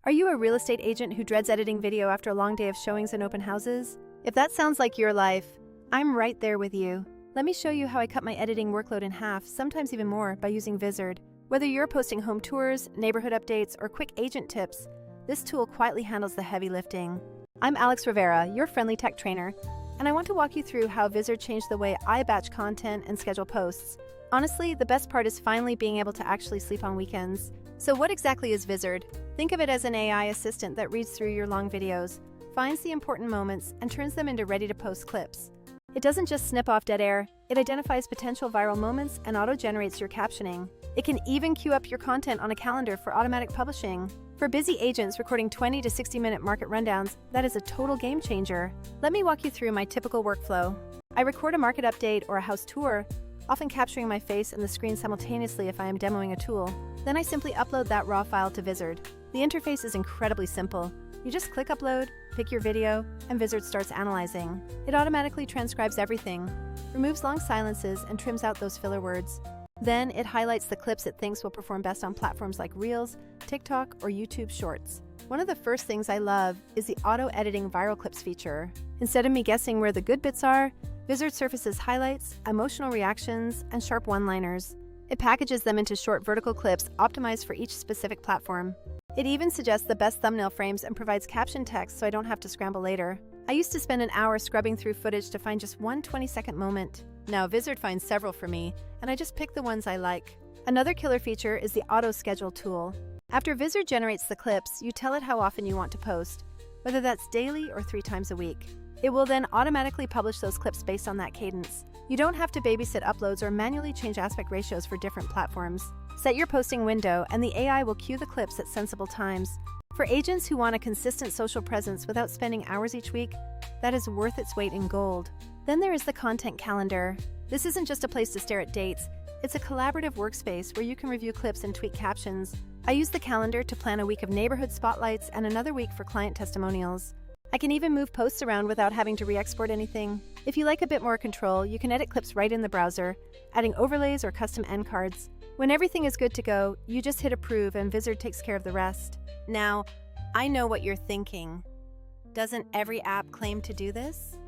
Are you a real estate agent who dreads editing video after a long day of showings and open houses? If that sounds like your life, I'm right there with you. Let me show you how I cut my editing workload in half, sometimes even more, by using Vizard. Whether you're posting home tours, neighborhood updates, or quick agent tips, this tool quietly handles the heavy lifting. I'm Rivera, your friendly tech trainer, and I want to walk you through how Vizard changed the way I batch content and schedule posts. Honestly, the best part is finally being able to actually sleep on weekends. So what exactly is Vizard? Think of it as an AI assistant that reads through your long videos, finds the important moments, and turns them into ready-to-post clips. It doesn't just snip off dead air, it identifies potential viral moments and auto-generates your captioning. It can even queue up your content on a calendar for automatic publishing. For busy agents recording 20 to 60-minute market rundowns, that is a total game changer. Let me walk you through my typical workflow. I record a market update or a house tour, often capturing my face and the screen simultaneously if I am demoing a tool. Then I simply upload that raw file to Vizard. The interface is incredibly simple. You just click upload, pick your video, and Vizard starts analyzing. It automatically transcribes everything, removes long silences, and trims out those filler words. Then it highlights the clips it thinks will perform best on platforms like Reels, TikTok, or YouTube Shorts. One of the first things I love is the auto-editing viral clips feature. Instead of me guessing where the good bits are, Vizard surfaces highlights, emotional reactions, and sharp one-liners. It packages them into short vertical clips optimized for each specific platform. It even suggests the best thumbnail frames and provides caption text so I don't have to scramble later. I used to spend an hour scrubbing through footage to find just one 20-second moment. Now Vizard finds several for me, and I just pick the ones I like. Another killer feature is the auto-schedule tool. After Vizard generates the clips, you tell it how often you want to post, whether that's daily or 3 times a week. It will then automatically publish those clips based on that cadence. You don't have to babysit uploads or manually change aspect ratios for different platforms. Set your posting window, and the AI will cue the clips at sensible times. For agents who want a consistent social presence without spending hours each week, that is worth its weight in gold. Then there is the content calendar. This isn't just a place to stare at dates, it's a collaborative workspace where you can review clips and tweak captions. I use the calendar to plan a week of neighborhood spotlights and another week for client testimonials. I can even move posts around without having to re-export anything. If you like a bit more control, you can edit clips right in the browser, adding overlays or custom end cards. When everything is good to go, you just hit approve and Vizard takes care of the rest. Now, I know what you're thinking. Doesn't every app claim to do this?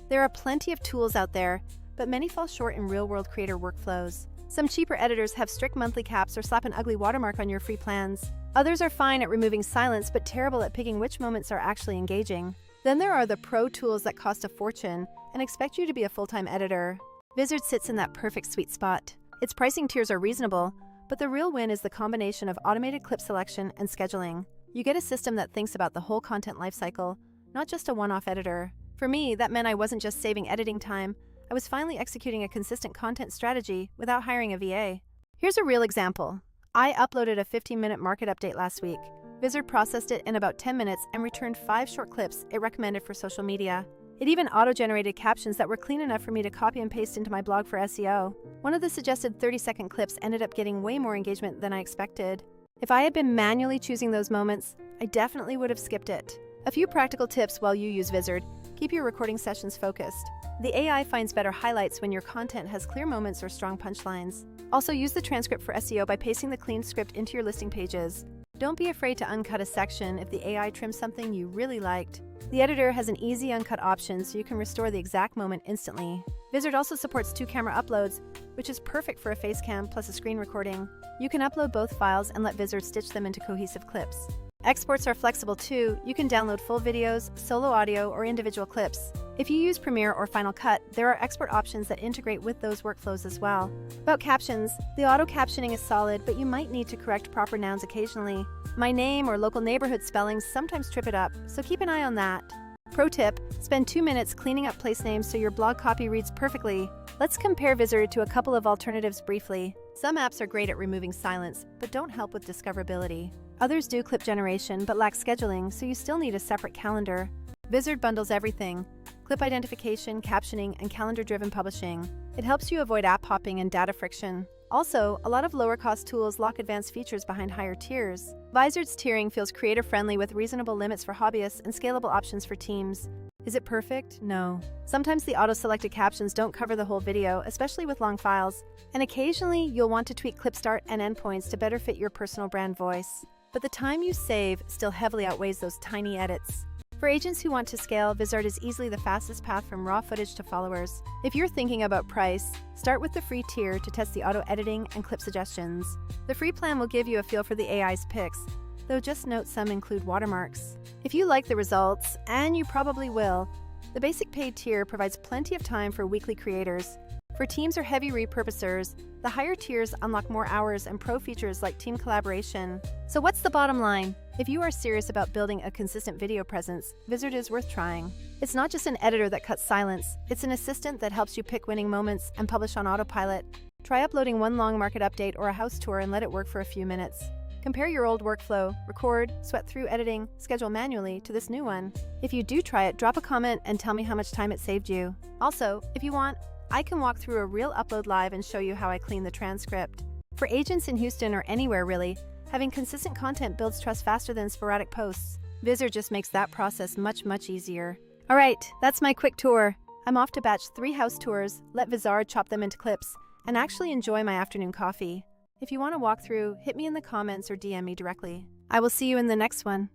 There are plenty of tools out there, but many fall short in real-world creator workflows. Some cheaper editors have strict monthly caps or slap an ugly watermark on your free plans. Others are fine at removing silence but terrible at picking which moments are actually engaging. Then there are the pro tools that cost a fortune and expect you to be a full-time editor. Vizard sits in that perfect sweet spot. Its pricing tiers are reasonable, but the real win is the combination of automated clip selection and scheduling. You get a system that thinks about the whole content lifecycle, not just a one-off editor. For me, that meant I wasn't just saving editing time, I was finally executing a consistent content strategy without hiring a VA. Here's a real example. I uploaded a 15-minute market update last week. Vizard processed it in about 10 minutes and returned 5 short clips it recommended for social media. It even auto-generated captions that were clean enough for me to copy and paste into my blog for SEO. One of the suggested 30-second clips ended up getting way more engagement than I expected. If I had been manually choosing those moments, I definitely would have skipped it. A few practical tips while you use Vizard. Keep your recording sessions focused. The AI finds better highlights when your content has clear moments or strong punchlines. Also, use the transcript for SEO by pasting the clean script into your listing pages. Don't be afraid to uncut a section if the AI trims something you really liked. The editor has an easy uncut option so you can restore the exact moment instantly. Vizard also supports 2-camera uploads, which is perfect for a face cam plus a screen recording. You can upload both files and let Vizard stitch them into cohesive clips. Exports are flexible too. You can download full videos, solo audio, or individual clips. If you use Premiere or Final Cut, there are export options that integrate with those workflows as well. About captions, the auto-captioning is solid, but you might need to correct proper nouns occasionally. My name or local neighborhood spellings sometimes trip it up, so keep an eye on that. Pro tip, spend 2 minutes cleaning up place names so your blog copy reads perfectly. Let's compare Vizard to a couple of alternatives briefly. Some apps are great at removing silence, but don't help with discoverability. Others do clip generation, but lack scheduling, so you still need a separate calendar. Vizard bundles everything: clip identification, captioning, and calendar-driven publishing. It helps you avoid app hopping and data friction. Also, a lot of lower-cost tools lock advanced features behind higher tiers. Vizard's tiering feels creator-friendly with reasonable limits for hobbyists and scalable options for teams. Is it perfect? No. Sometimes the auto-selected captions don't cover the whole video, especially with long files, and occasionally you'll want to tweak clip start and end points to better fit your personal brand voice. but the time you save still heavily outweighs those tiny edits. For agents who want to scale, Vizard is easily the fastest path from raw footage to followers. If you're thinking about price, start with the free tier to test the auto editing and clip suggestions. The free plan will give you a feel for the AI's picks, though just note some include watermarks. If you like the results, and you probably will, the basic paid tier provides plenty of time for weekly creators. For teams or heavy repurposers, the higher tiers unlock more hours and pro features like team collaboration. So what's the bottom line? If you are serious about building a consistent video presence, Vizard is worth trying. It's not just an editor that cuts silence, it's an assistant that helps you pick winning moments and publish on autopilot. Try uploading one long market update or a house tour and let it work for a few minutes. Compare your old workflow, record, sweat through editing, schedule manually to this new one. If you do try it, drop a comment and tell me how much time it saved you. Also, if you want, I can walk through a real upload live and show you how I clean the transcript. For agents in Houston or anywhere really, having consistent content builds trust faster than sporadic posts. Vizard just makes that process much easier. Alright, that's my quick tour. I'm off to batch 3 house tours, let Vizard chop them into clips, and actually enjoy my afternoon coffee. If you want to walk through, hit me in the comments or DM me directly. I will see you in the next one.